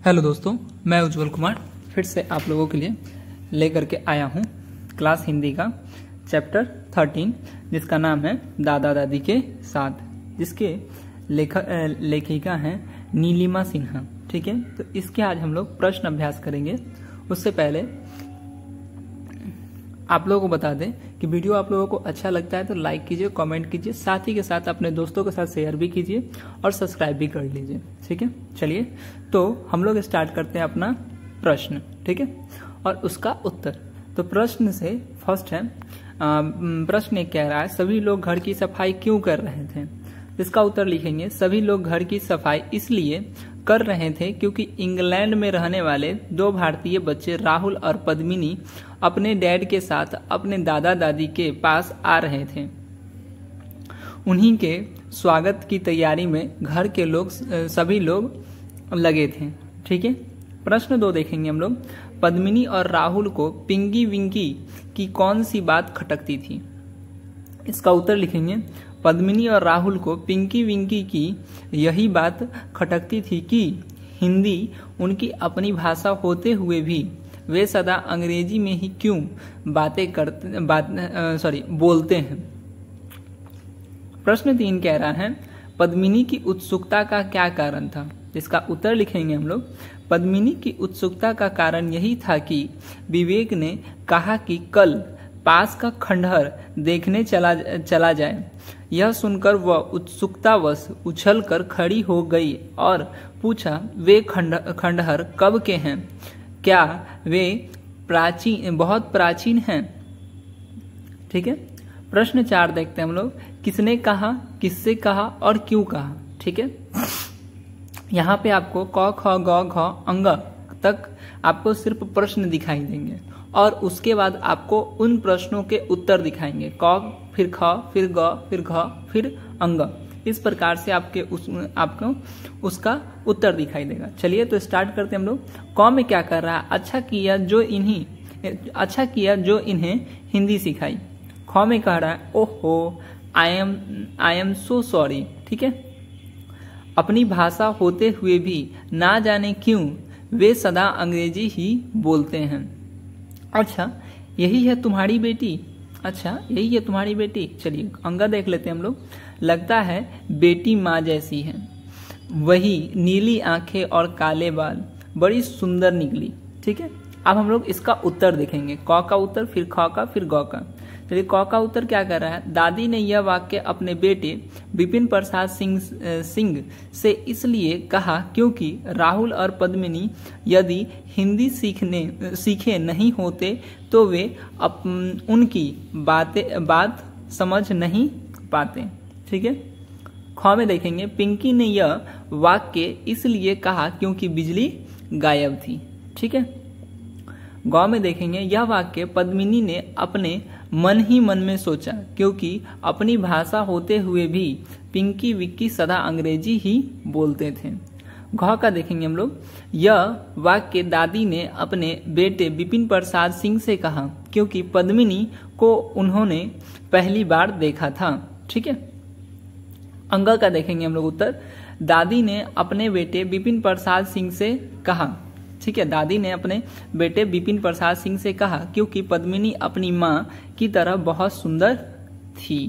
Hello दोस्तों, मैं उज्जवल कुमार फिर से आप लोगों के लिए लेकर के आया हूँ क्लास हिंदी का चैप्टर 13 जिसका नाम है दादा दादी के साथ, जिसके लेखिका हैं नीलिमा सिन्हा। ठीक है, तो इसके आज हम लोग प्रश्न अभ्यास करेंगे। उससे पहले आप लोगों को बता दें कि वीडियो आप लोगों को अच्छा लगता है तो लाइक कीजिए, कमेंट कीजिए, साथ ही के साथ अपने दोस्तों के साथ शेयर भी कीजिए और सब्सक्राइब भी कर लीजिए। ठीक है, चलिए तो हम लोग स्टार्ट करते हैं अपना प्रश्न। ठीक है, और उसका उत्तर। तो प्रश्न से फर्स्ट है, प्रश्न एक कह रहा है सभी लोग घर की सफाई क्यों कर रहे थे। इसका उत्तर लिखेंगे सभी लोग घर की सफाई इसलिए कर रहे थे क्योंकि इंग्लैंड में रहने वाले दो भारतीय बच्चे राहुल और पद्मिनी अपने डैड के साथ अपने दादा दादी के पास आ रहे थे। उन्हीं के स्वागत की तैयारी में घर के लोग सभी लोग लगे थे। ठीक है, प्रश्न 2 देखेंगे हम लोग। पद्मिनी और राहुल को पिंकी विंकी की कौन सी बात खटकती थी। इसका उत्तर लिखेंगे पद्मिनी और राहुल को पिंकी विंकी की यही बात खटकती थी कि हिंदी उनकी अपनी भाषा होते हुए भी वे सदा अंग्रेजी में ही क्यों बोलते हैं। प्रश्न 3 कह रहा है पद्मिनी की उत्सुकता का क्या कारण था। इसका उत्तर लिखेंगे हम लोग पद्मिनी की उत्सुकता का कारण यही था कि विवेक ने कहा कि कल पास का खंडहर देखने चला जाए। यह सुनकर वह उत्सुकतावश उछलकर खड़ी हो गई और पूछा वे खंडहर कब के हैं, क्या वे बहुत प्राचीन हैं। ठीक है, प्रश्न 4 देखते हैं हम लोग। किसने कहा, किससे कहा और क्यों कहा। ठीक है, यहाँ पे आपको क ख ग घ अंग तक आपको सिर्फ प्रश्न दिखाई देंगे और उसके बाद आपको उन प्रश्नों के उत्तर दिखाएंगे। क फिर ख फिर ग फिर घ फिर अंग, इस प्रकार से आपको उसका उत्तर दिखाई देगा। चलिए तो स्टार्ट करते हैं हम लोग। क में क्या कर रहा है, अच्छा किया जो इन्हें हिंदी सिखाई। ख में कह रहा है ओहो आई एम सो सॉरी। ठीक है, अपनी भाषा होते हुए भी ना जाने क्यों वे सदा अंग्रेजी ही बोलते हैं। अच्छा यही है तुम्हारी बेटी। चलिए अंगा देख लेते हैं हम लोग। लगता है बेटी माँ जैसी है, वही नीली आंखें और काले बाल, बड़ी सुंदर निकली। ठीक है, अब हम लोग इसका उत्तर देखेंगे। क का उत्तर, फिर ख का, फिर ग का। चलिए क का उत्तर क्या कर रहा है। दादी ने यह वाक्य अपने बेटे विपिन प्रसाद सिंह से इसलिए कहा क्योंकि राहुल और पद्मिनी यदि हिंदी सीखे नहीं होते तो वे उनकी बात समझ नहीं पाते। ठीक है, ख में देखेंगे पिंकी ने यह वाक्य इसलिए कहा क्योंकि बिजली गायब थी। ठीक है, ग में देखेंगे यह वाक्य पद्मिनी ने अपने मन ही मन में सोचा क्योंकि अपनी भाषा होते हुए भी पिंकी विक्की सदा अंग्रेजी ही बोलते थे। घ का देखेंगे हम लोग। यह वाक्य दादी ने अपने बेटे विपिन प्रसाद सिंह से कहा क्योंकि पद्मिनी को उन्होंने पहली बार देखा था। ठीक है, अंग का देखेंगे हम लोग उत्तर। दादी ने अपने बेटे विपिन प्रसाद सिंह से कहा। ठीक है, दादी ने अपने बेटे विपिन प्रसाद सिंह से कहा क्योंकि पद्मिनी अपनी माँ की तरह बहुत सुंदर थी।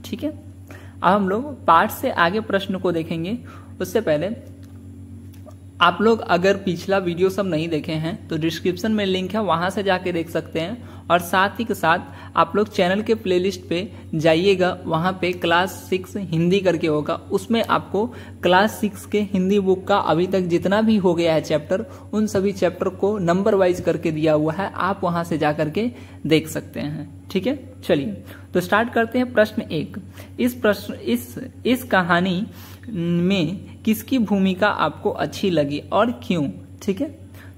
ठीक है, अब हम लोग पाठ से आगे प्रश्न को देखेंगे। उससे पहले आप लोग अगर पिछला वीडियो सब नहीं देखे हैं तो डिस्क्रिप्शन में लिंक है, वहां से जाके देख सकते हैं। और साथ ही के साथ आप लोग चैनल के प्लेलिस्ट पे जाइएगा, वहां पे क्लास 6 हिंदी करके होगा, उसमें आपको क्लास 6 के हिंदी बुक का अभी तक जितना भी हो गया है चैप्टर, उन सभी चैप्टर को नंबर वाइज करके दिया हुआ है, आप वहां से जा करके देख सकते हैं। ठीक है, चलिए तो स्टार्ट करते हैं। प्रश्न 1, इस कहानी में किसकी भूमिका आपको अच्छी लगी और क्यों। ठीक है,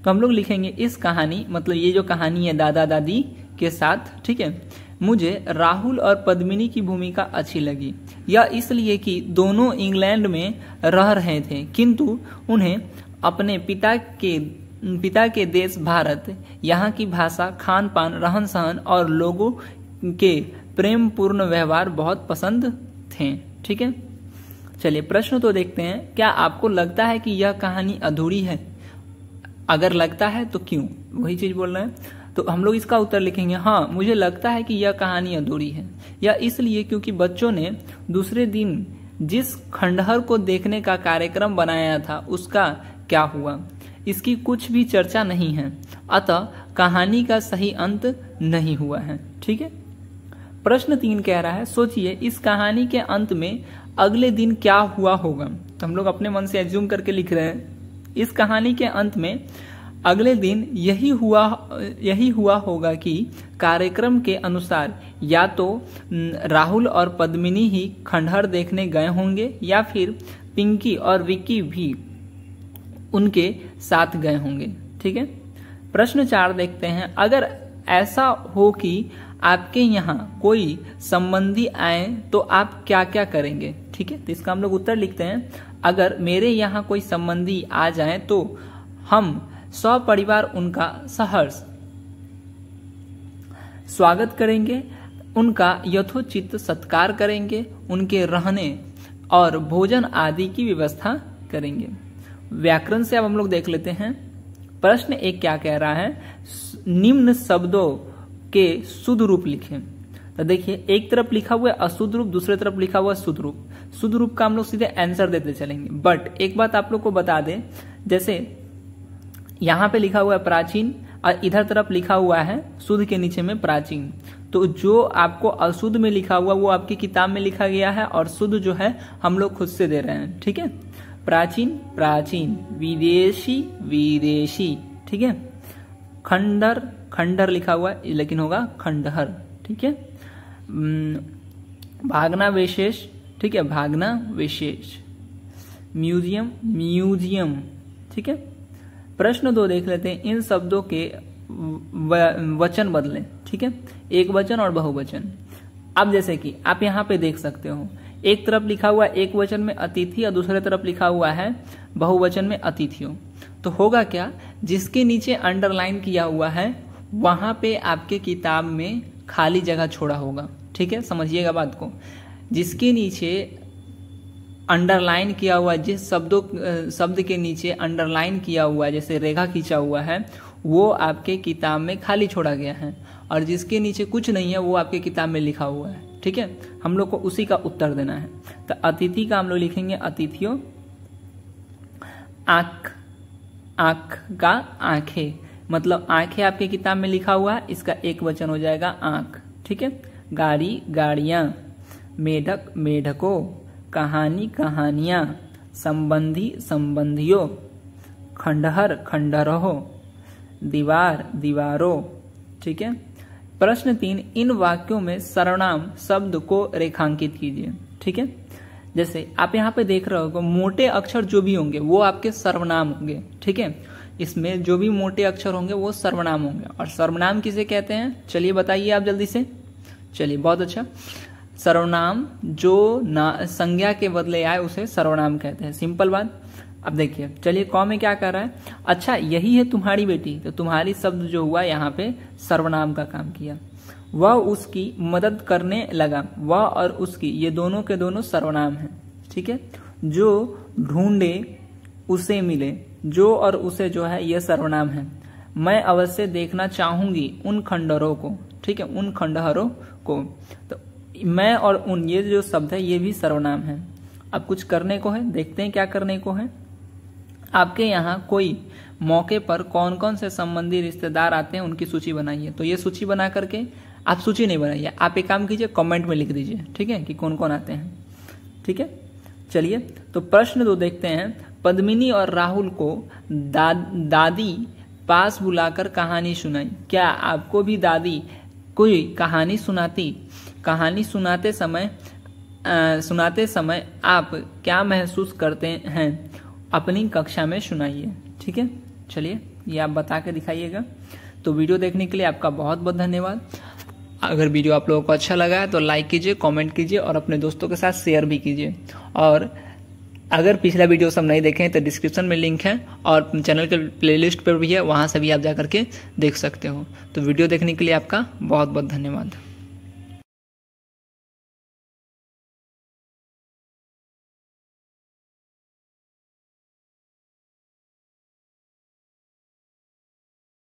तो हम लोग लिखेंगे इस कहानी, मतलब ये जो कहानी है दादा दादी के साथ। ठीक है, मुझे राहुल और पद्मिनी की भूमिका अच्छी लगी। यह इसलिए कि दोनों इंग्लैंड में रह रहे थे किंतु उन्हें अपने पिता के देश भारत, यहाँ की भाषा, खान पान, रहन सहन और लोगों के प्रेम पूर्ण व्यवहार बहुत पसंद थे। ठीक है, चलिए प्रश्न तो देखते हैं। क्या आपको लगता है कि यह कहानी अधूरी है। अगर लगता है तो क्यों, वही चीज बोल रहे हैं। तो हम लोग इसका उत्तर लिखेंगे हाँ मुझे लगता है कि यह कहानी अधूरी है, या इसलिए क्योंकि बच्चों ने दूसरे दिन जिस खंडहर को देखने का कार्यक्रम बनाया था उसका क्या हुआ, इसकी कुछ भी चर्चा नहीं है, अतः कहानी का सही अंत नहीं हुआ है। ठीक है। प्रश्न 3 कह रहा है सोचिए इस कहानी के अंत में अगले दिन क्या हुआ होगा। तो हम लोग अपने मन से एज्यूम करके लिख रहे हैं इस कहानी के अंत में अगले दिन यही हुआ होगा कि कार्यक्रम के अनुसार या तो राहुल और पद्मिनी ही खंडहर देखने गए होंगे या फिर पिंकी और विक्की भी उनके साथ गए होंगे। ठीक है। प्रश्न 4 देखते हैं अगर ऐसा हो कि आपके यहाँ कोई संबंधी आए तो आप क्या क्या करेंगे। ठीक है। तो इसका हम लोग उत्तर लिखते हैं अगर मेरे यहाँ कोई संबंधी आ जाए तो हम सपरिवार उनका सहर्ष स्वागत करेंगे, उनका यथोचित सत्कार करेंगे, उनके रहने और भोजन आदि की व्यवस्था करेंगे। व्याकरण से अब हम लोग देख लेते हैं। प्रश्न 1 क्या कह रहा है निम्न शब्दों के शुद्ध रूप लिखें। तो देखिए एक तरफ लिखा हुआ है अशुद्ध रूप, दूसरे तरफ लिखा हुआ है शुद्ध रूप। शुद्ध रूप का हम लोग सीधे आंसर देते चलेंगे, बट एक बात आप लोग को बता दें, जैसे यहाँ पे लिखा हुआ है प्राचीन और इधर तरफ लिखा हुआ है शुद्ध के नीचे में प्राचीन, तो जो आपको अशुद्ध में लिखा हुआ वो आपकी किताब में लिखा गया है और शुद्ध जो है हम लोग खुद से दे रहे हैं। ठीक है। प्राचीन प्राचीन, विदेशी विदेशी। ठीक है। खंडर खंडर लिखा हुआ है लेकिन होगा खंडहर। ठीक है। भागना विशेष। ठीक है, भागना विशेष। Museum museum. ठीक है। प्रश्न 2 देख लेते हैं इन शब्दों के वचन बदलें। ठीक है, एक वचन और बहुवचन। अब जैसे कि आप यहाँ पे देख सकते हो एक तरफ लिखा हुआ है एक वचन में अतिथि और दूसरे तरफ लिखा हुआ है बहुवचन में अतिथियों, तो होगा क्या जिसके नीचे अंडरलाइन किया हुआ है वहां पे आपके किताब में खाली जगह छोड़ा होगा। ठीक है, समझिएगा बात को। जिसके नीचे अंडरलाइन किया हुआ है, जिस शब्द के नीचे अंडरलाइन किया हुआ है जैसे रेखा खींचा हुआ है वो आपके किताब में खाली छोड़ा गया है, और जिसके नीचे कुछ नहीं है वो आपके किताब में लिखा हुआ है। ठीक है, हम लोग को उसी का उत्तर देना है। तो अतिथि का हम लोग लिखेंगे अतिथियों। आंख, आंख का आंखें, मतलब आंखें आपके किताब में लिखा हुआ है, इसका एक वचन हो जाएगा आंख। ठीक है। गाड़ी गाड़ियां, मेढक मेढकों, कहानी कहानियां, संबंधी संबंधियों, खंडहर खंडहरों, दीवार दीवारों। ठीक है। प्रश्न 3 इन वाक्यों में सर्वनाम शब्द को रेखांकित कीजिए। ठीक है, जैसे आप यहाँ पे देख रहे हो मोटे अक्षर जो भी होंगे वो आपके सर्वनाम होंगे। ठीक है, इसमें जो भी मोटे अक्षर होंगे वो सर्वनाम होंगे। और सर्वनाम किसे कहते हैं चलिए बताइए आप जल्दी से। चलिए बहुत अच्छा, सर्वनाम जो संज्ञा के बदले आए उसे सर्वनाम कहते हैं, सिंपल बात। अब देखिए चलिए कौ में क्या कर रहा है, अच्छा यही है तुम्हारी बेटी, तो तुम्हारी शब्द जो हुआ यहाँ पे सर्वनाम का काम किया। वह उसकी मदद करने लगा, वह और उसकी ये दोनों के दोनों सर्वनाम हैं। ठीक है, जो ढूंढे उसे मिले, जो और उसे जो है ये सर्वनाम है। मैं अवश्य देखना चाहूंगी उन खंडहरों को। ठीक है, उन खंडहरों को, तो मैं और उन ये जो शब्द है ये भी सर्वनाम है। अब कुछ करने को है, देखते हैं क्या करने को है। आपके यहाँ कोई मौके पर कौन कौन से संबंधी रिश्तेदार आते हैं उनकी सूची बनाइए। तो ये सूची बना करके आप सूची नहीं बनाइए, आप एक काम कीजिए कमेंट में लिख दीजिए। ठीक है, कि कौन कौन आते हैं। ठीक है, चलिए तो प्रश्न 2 देखते हैं। पद्मिनी और राहुल को दादी पास बुलाकर कहानी सुनाई। क्या आपको भी दादी कोई कहानी सुनाती? कहानी सुनाते समय आप क्या महसूस करते हैं अपनी कक्षा में सुनाइए। ठीक है, चलिए ये आप बता के दिखाइएगा। तो वीडियो देखने के लिए आपका बहुत बहुत धन्यवाद। अगर वीडियो आप लोगों को अच्छा लगा है तो लाइक कीजिए, कमेंट कीजिए और अपने दोस्तों के साथ शेयर भी कीजिए। और अगर पिछला वीडियो सब नहीं देखें तो डिस्क्रिप्शन में लिंक है और चैनल के प्लेलिस्ट पर भी है, वहाँ से भी आप जा करके देख सकते हो। तो वीडियो देखने के लिए आपका बहुत बहुत धन्यवाद।